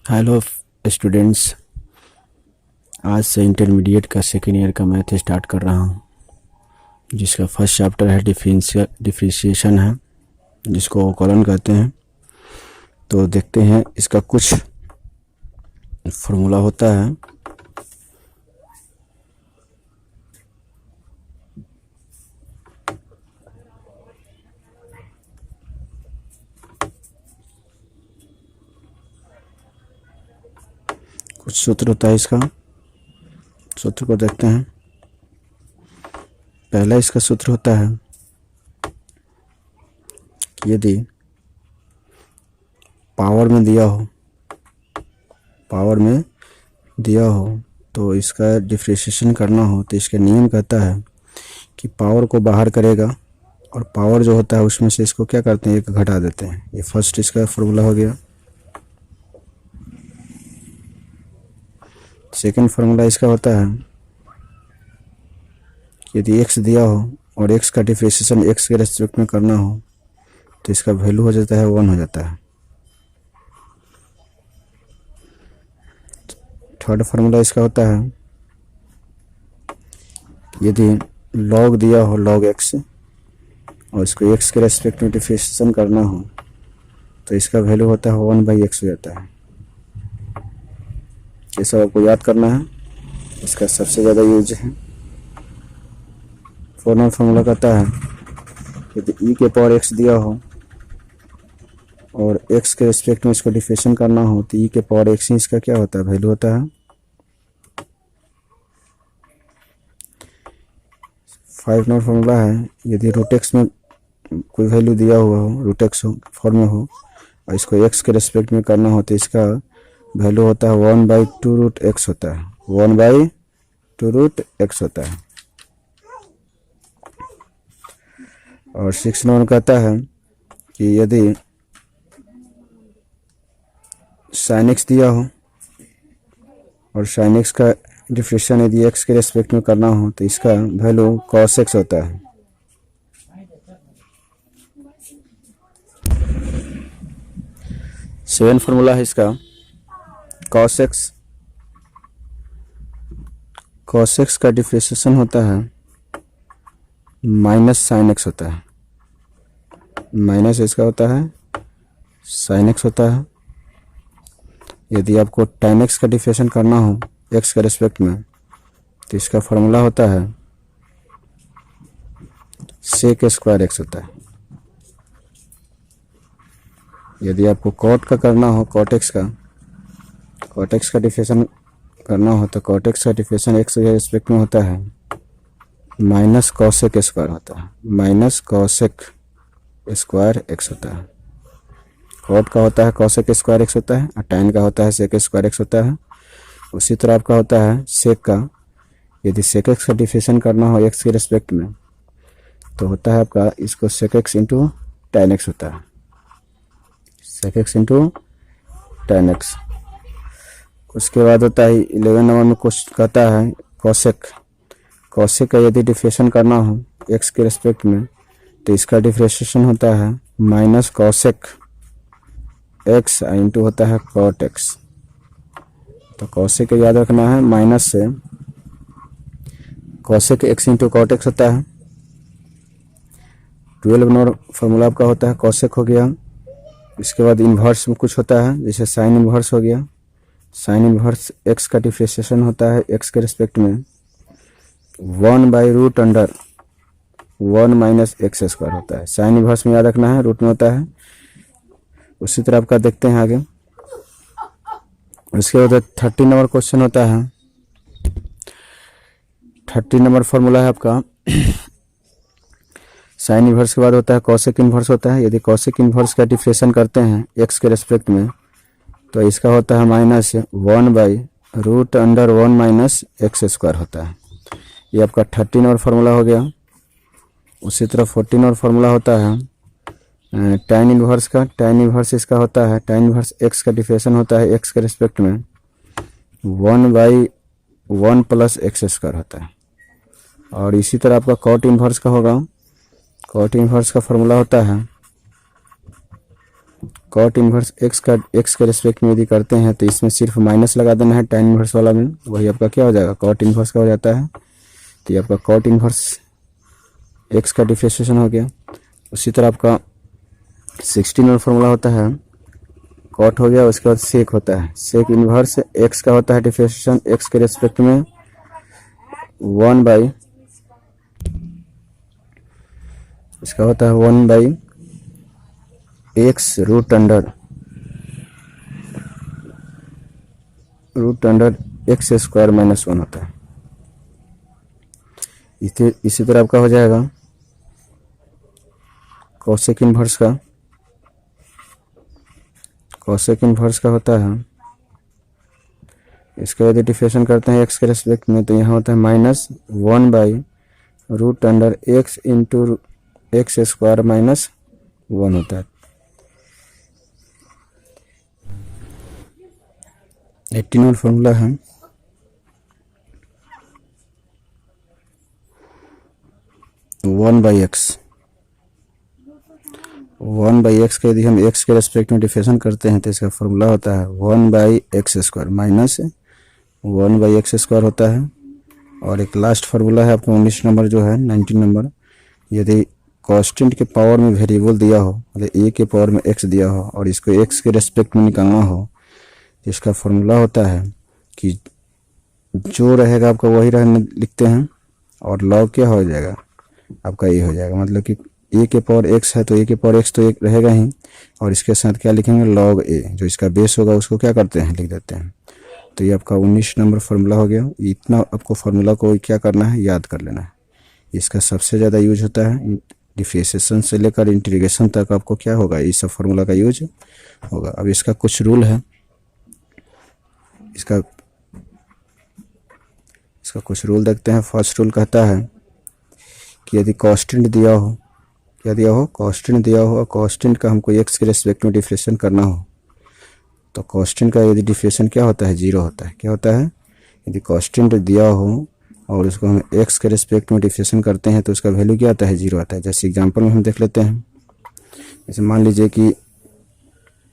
Hello students, आज से intermediate का सेकेंड ईयर का मैथ स्टार्ट कर रहा हूँ, जिसका फर्स्ट चैप्टर है डिफरेंशिएशन है, जिसको कॉलन कहते हैं। तो देखते हैं, इसका कुछ फार्मूला होता है। कुछ सूत्र होता है, इसका सूत्र को देखते हैं। पहला इसका सूत्र होता है कि यदि पावर में दिया हो तो इसका डिफरेंशिएशन करना हो तो इसका नियम कहता है कि पावर को बाहर करेगा और पावर जो होता है उसमें से इसको क्या करते हैं, एक घटा देते हैं। ये फर्स्ट इसका फार्मूला हो गया। सेकंड फार्मूला इसका होता है कि यदि x दिया हो और x का डिफरेंशिएशन x के रेस्पेक्ट में करना हो तो इसका वैल्यू हो जाता है 1 हो जाता है। थर्ड फार्मूला इसका होता है यदि log दिया हो log x और इसको x के रेस्पेक्ट में डिफरेंशिएशन करना हो तो इसका वैल्यू होता है 1/x हो जाता है। ये सब आपको याद करना है, इसका सबसे ज़्यादा यूज है। फोर्थ फार्मूला कहता है यदि e के पावर x दिया हो और x के रेस्पेक्ट में इसको डिफरेंशिएशन करना हो तो e के पावर x ही इसका क्या होता है, वैल्यू होता है। फाइव नंबर फार्मूला है यदि रूट एक्स में कोई वैल्यू दिया हुआ हो, रूट एक्स हो फॉर्म में हो और इसको x के रेस्पेक्ट में करना हो तो इसका वैल्यू होता है 1/2 रूट एक्स होता है, 1/2 रूट एक्स होता है। और 6 नंबर कहता है कि यदि साइन एक्स दिया हो और साइन एक्स का डिफरेंशिएशन यदि एक्स के रेस्पेक्ट में करना हो तो इसका वैल्यू कॉस एक्स होता है। सेवन फार्मूला है इसका कॉस एक्स का डिफरेंशिएशन होता है माइनस साइन एक्स होता है, माइनस इसका होता है साइन एक्स होता है। यदि आपको tan x का डिफरेंशिएशन करना हो x के रेस्पेक्ट में तो इसका फार्मूला होता है sec स्क्वायर x होता है। यदि आपको cot का करना हो cot x का डिफरेंशिएशन करना हो तो cot x का डिफरेंशिएशन x के रेस्पेक्ट में होता है माइनस cosec स्क्वायर होता है, माइनस cosec स्क्वायर x होता है। कॉट का होता है cosec स्क्वायर x होता है और tan का होता है sec स्क्वायर x होता है। उसी तरह आपका होता है sec का, यदि sec x का डिफरेंशिएशन करना हो x के रेस्पेक्ट में तो होता है आपका इसको sec x into tan x होता है, sec x into tan x। उसके बाद होता है 11 नंबर में कुछ कहता है cosec का यदि डिफरेंशिएशन करना हो x के रेस्पेक्ट में तो इसका डिफरेंशिएशन होता है माइनस cosec x इंटू होता है cot x। तो cosec याद रखना है, माइनस से cosec x into cot x होता है। 12 नंबर फार्मूला आपका होता है cosec हो गया। इसके बाद इन्वर्स में कुछ होता है, जैसे साइन इन्वर्स हो गया। साइन इन्वर्स x का डिफरेंशिएशन होता है x के रिस्पेक्ट में 1/√1 माइनस एक्स स्क्वायर होता है। साइन इन्वर्स में याद रखना है, रूट में होता है। उसी तरह आपका देखते हैं आगे। उसके बाद 30 नंबर क्वेश्चन होता है। 30 नंबर फार्मूला है आपका साइन इन्वर्स के बाद होता है कॉसेक इन्वर्स होता है। यदि कॉसेक इन्वर्स का डिफरेंशिएशन करते हैं एक्स के रेस्पेक्ट में तो इसका होता है माइनस 1/√1 माइनस एक्स स्क्वायर होता है। ये आपका 30 नंबर फार्मूला हो गया। उसी तरह 14 नंबर फार्मूला होता है tan इन्वर्स का। tan इन्वर्स इसका होता है, tan इन्वर्स एक्स का डिफरेंशिएशन होता है एक्स के रिस्पेक्ट में 1/1 प्लस एक्स स्क्वायर होता है। और इसी तरह आपका cot इन्वर्स का होगा। cot इन्वर्स का फार्मूला होता है कॉट इन्वर्स एक्स के रिस्पेक्ट में यदि करते हैं तो इसमें सिर्फ माइनस लगा देना है tan इन्वर्स वाला में, वही आपका क्या हो जाएगा कॉट इन्वर्स का हो जाता है। तो ये आपका कॉट इन्वर्स एक्स का डिफरेंशिएशन हो गया। उसी तरह आपका 16 फॉर्मूला होता है, कॉट हो गया, उसके बाद सेक होता है। सेक इन्वर्स एक्स का होता है डिफरेंशिएशन एक्स के रिस्पेक्ट में 1 बाई, इसका होता है 1 by x root under x square minus 1 होता है। इसी तरह आपका हो जाएगा कोसेक इन्वर्स का होता है, इसका यदि डिफरेंशिएशन करते हैं एक्स के रेस्पेक्ट में तो यहाँ होता है -1 by root under x into x square minus 1 होता है। 18 फॉर्मूला है, वन बाई एक्स का यदि हम एक्स के रेस्पेक्ट में डिफरेंशिएशन करते हैं तो इसका फॉर्मूला होता है 1 by x square minus 1 by x square होता है। और एक लास्ट फार्मूला है आपको 19 नंबर जो है 19 नंबर, यदि कांस्टेंट के पावर में वेरिएबल दिया हो, मतलब ए के पावर में एक्स दिया हो और इसको एक्स के रेस्पेक्ट में निकालना हो तो इसका फॉर्मूला होता है कि जो रहेगा आपका वही रहने लिखते हैं और लॉग क्या हो जाएगा आपका ये हो जाएगा, मतलब कि ए के पावर एक्स है तो ए के पावर एक्स तो एक रहेगा ही और इसके साथ क्या लिखेंगे लॉग ए, जो इसका बेस होगा उसको क्या करते हैं लिख देते हैं। तो ये आपका 19 नंबर फार्मूला हो गया। इतना आपको फार्मूला को क्या करना है याद कर लेना है। इसका सबसे ज़्यादा यूज होता है डिफरेंशिएशन से लेकर इंटीग्रेशन तक, आपको क्या होगा इस सब फार्मूला का यूज होगा। अब इसका कुछ रूल है, इसका कुछ रूल देखते हैं। फर्स्ट रूल कहता है कि यदि कांस्टेंट दिया हो, क्या दिया हो कांस्टेंट दिया हो और कांस्टेंट का हमको एक्स के रेस्पेक्ट में डिफरेंशिएशन करना हो तो कांस्टेंट का यदि डिफरेंशिएशन क्या होता है 0 होता है। क्या होता है, यदि कांस्टेंट दिया हो और उसको हम एक्स के रेस्पेक्ट में डिफरेंशिएशन करते हैं तो उसका वैल्यू क्या आता है 0 आता है। जैसे एग्जांपल में हम देख लेते हैं, जैसे मान लीजिए कि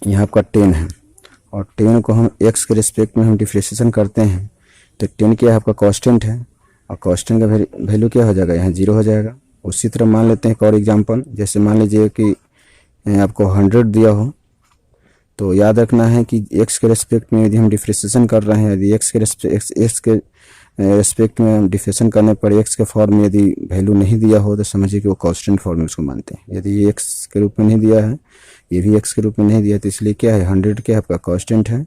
यहाँ आपका 10 है और 10 को हम एक्स के रेस्पेक्ट में हम डिफरेंशिएशन करते हैं तो 10 क्या है आपका कांस्टेंट है और कांस्टेंट का वैल्यू क्या हो जाएगा यहाँ 0 हो जाएगा। उसी तरह मान लेते हैं एक और एग्जांपल, जैसे मान लीजिए कि आपको 100 दिया हो तो याद रखना है कि एक्स के रेस्पेक्ट में यदि हम डिफरेंशिएशन कर रहे हैं, यदि एक्स के रेस्पेक्ट में डिफरेंशिएशन करने पर एक्स के फॉर्म में यदि वैल्यू नहीं दिया हो तो समझिए कि वो कांस्टेंट फॉर्म में उसको मानते हैं। यदि ये एक्स के रूप में नहीं दिया है, ये भी एक्स के रूप में नहीं दिया तो इसलिए क्या है 100 क्या आपका कांस्टेंट है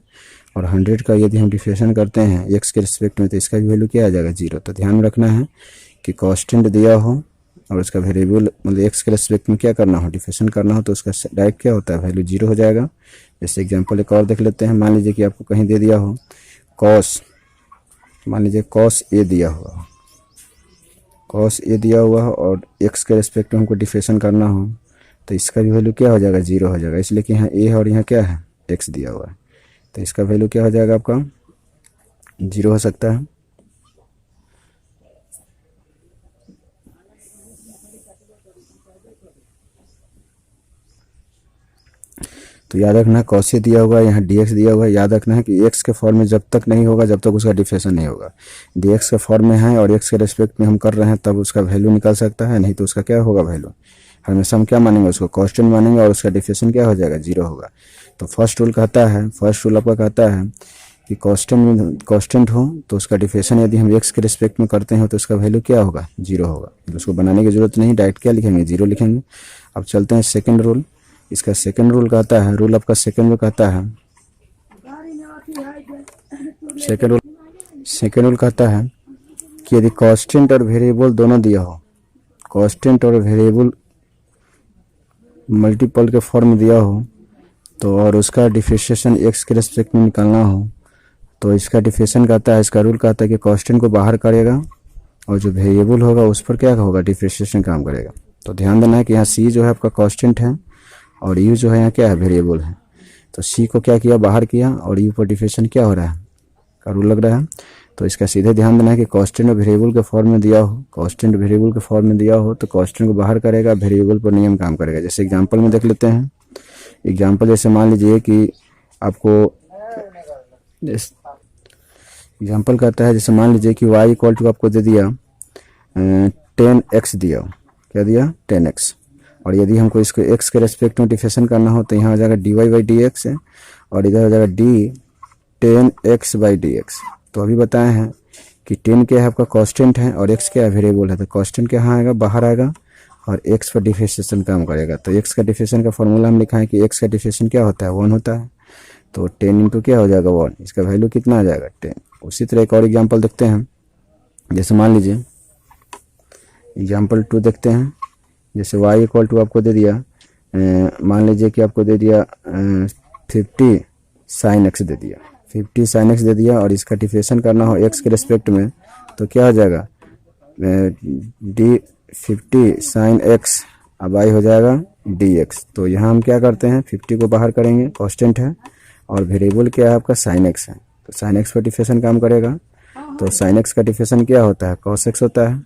और 100 का यदि हम डिफरेंशिएशन करते हैं एक्स के रिस्पेक्ट में तो इसका भी वैल्यू क्या आ जाएगा 0। तो ध्यान रखना है कि कांस्टेंट दिया हो और उसका वेरिएबल मतलब एक्स के रिस्पेक्ट में क्या करना हो डिफरेंशिएशन करना हो तो उसका डायरेक्ट क्या होता है वैल्यू 0 हो जाएगा। जैसे एग्जांपल एक और देख लेते हैं, मान लीजिए कि आपको कहीं दे दिया हो कॉस, मान लीजिए कॉस ए दिया हुआ, कॉस ए दिया हुआ हो और एक्स के रिस्पेक्ट में हमको डिफरेंशिएशन करना हो तो इसका भी वैल्यू क्या हो जाएगा 0 हो जाएगा, इसलिए कि यहाँ ए है और यहाँ क्या है एक्स दिया हुआ है तो इसका वैल्यू क्या हो जाएगा आपका 0 हो सकता है। तो याद रखना कॉस ए दिया हुआ है, यहाँ dx दिया हुआ है, याद रखना है कि x के फॉर्म में जब तक नहीं होगा जब तक उसका डिफरेंशिएशन नहीं होगा। dx के फॉर्म में है और x के रेस्पेक्ट में हम कर रहे हैं तब उसका वैल्यू निकल सकता है, नहीं तो उसका क्या होगा वैल्यू हमेशा हम क्या मानेंगे उसको कांस्टेंट मानेंगे और उसका डिफरेंशिएशन क्या हो जाएगा 0 होगा। तो फर्स्ट रूल आपका कहता है कि कांस्टेंट हो तो उसका डिफरेंशिएशन यदि हम एक्स के रिस्पेक्ट में करते हैं तो उसका वैल्यू क्या होगा 0 होगा। तो उसको बनाने की जरूरत नहीं, डायरेक्ट क्या लिखेंगे 0 लिखेंगे। अब चलते हैं सेकेंड रूल। इसका सेकेंड रूल कहता है, रूल आपका सेकेंड में कहता है, सेकेंड रूल कहता है कि यदि कांस्टेंट और वेरिएबल दोनों दिया हो, कांस्टेंट और वेरिएबल मल्टीपल के फॉर्म दिया हो तो और उसका डिफरेंशिएशन एक्स के रेस्पेक्ट में निकालना हो तो इसका डिफरेंशिएशन कहता है, इसका रूल कहता है कि कांस्टेंट को बाहर करेगा और जो वेरिएबल होगा उस पर क्या होगा डिफरेंशिएशन काम करेगा। तो ध्यान देना है कि यहाँ सी जो है आपका कांस्टेंट है और यू जो है यहाँ क्या है वेरिएबल है। तो सी को क्या किया बाहर किया और यू पर डिफरेंशिएशन क्या हो रहा है का रूल लग रहा है। तो इसका सीधे ध्यान देना है कि कांस्टेंट और वेरिएबल के फॉर्म में दिया हो, कांस्टेंट वेरिएबल के फॉर्म में दिया हो तो कांस्टेंट को बाहर करेगा, वेरिएबल पर नियम काम करेगा। जैसे एग्जांपल में देख लेते हैं। एग्जांपल जैसे मान लीजिए कि आपको एग्जांपल कहता है, जैसे मान लीजिए कि y इक्वल टू आपको दे दिया 10x दिया, क्या दिया 10x, और यदि हमको इसको x के रेस्पेक्ट में डिफरेंशिएशन करना हो तो यहाँ हो जाएगा dy/dx है और इधर हो जाएगा d 10x/dx। तो अभी बताए हैं कि 10 क्या है आपका कांस्टेंट है और x क्या है वेरिएबल है, तो कांस्टेंट क्या आएगा बाहर आएगा और x पर डिफरेंशिएशन काम करेगा। तो x का डिफरेंशिएशन का फॉर्मूला हम लिखा है कि x का डिफरेंशिएशन क्या होता है 1 होता है, तो 10 इंटू क्या हो जाएगा 1, इसका वैल्यू कितना आ जाएगा 10। उसी तरह एक और एग्जांपल देखते हैं। जैसे मान लीजिए एग्जांपल 2 देखते हैं। जैसे y इक्वल टू आपको दे दिया मान लीजिए कि आपको दे दिया 50 sin x दे दिया, 50 sin x दे दिया और इसका डिफरेंशिएशन करना हो x के रिस्पेक्ट में तो क्या हो जाएगा d 50 sin x अब y हो जाएगा dx। तो यहाँ हम क्या करते हैं 50 को बाहर करेंगे, कांस्टेंट है और वेरिएबल क्या है आपका sin x है, तो sin x पर डिफरेंशिएशन काम करेगा। तो sin x का डिफरेंशिएशन क्या होता है cos x होता है।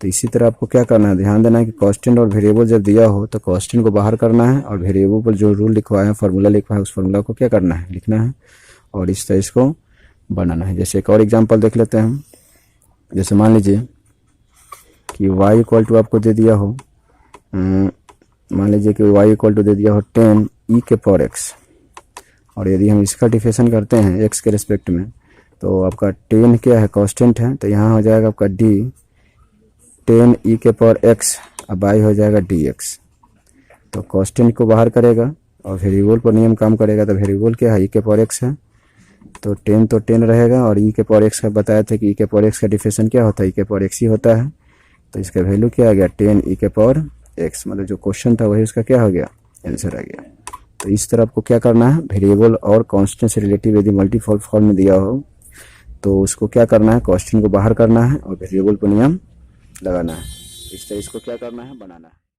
तो इसी तरह आपको क्या करना है, ध्यान देना है कि कांस्टेंट और वेरिएबल जब दिया हो तो कांस्टेंट को बाहर करना है और वेरिएबल पर जो रूल लिखवाया है फार्मूला लिखवाया है उस फार्मूला को क्या करना है लिखना है और इस तरह इसको बनाना है। जैसे एक और एग्जांपल देख लेते हैं हम। जैसे मान लीजिए कि y इक्वल टू आपको दे दिया हो मान लीजिए कि y इक्वल टू दे दिया हो 10 e के पावर x और यदि हम इसका डिफरेंशिएशन करते हैं x के रिस्पेक्ट में तो आपका 10 क्या है कांस्टेंट है, तो यहाँ हो जाएगा आपका d 10 e के पावर x अब y हो जाएगा dx। तो कांस्टेंट को बाहर करेगा और वेरिएबल पर नियम काम करेगा, तो वेरिएबल क्या है e के पावर x है, तो 10 तो 10 रहेगा और e के पावर x का बताया था कि e के पावर x का डिफरेंशिएशन क्या होता है e के पावर x ही होता है। तो इसका वैल्यू क्या आ गया 10 e के पावर x, मतलब जो क्वेश्चन था वही उसका क्या हो गया आंसर आ गया। तो इस तरह आपको क्या करना है वेरिएबल और कांस्टेंट से रिलेटिव यदि मल्टीपल फॉर्म में दिया हो तो उसको क्या करना है कांस्टेंट को बाहर करना है और वेरिएबल पर नियम लगाना है। इस तरह इसको क्या करना है बनाना है।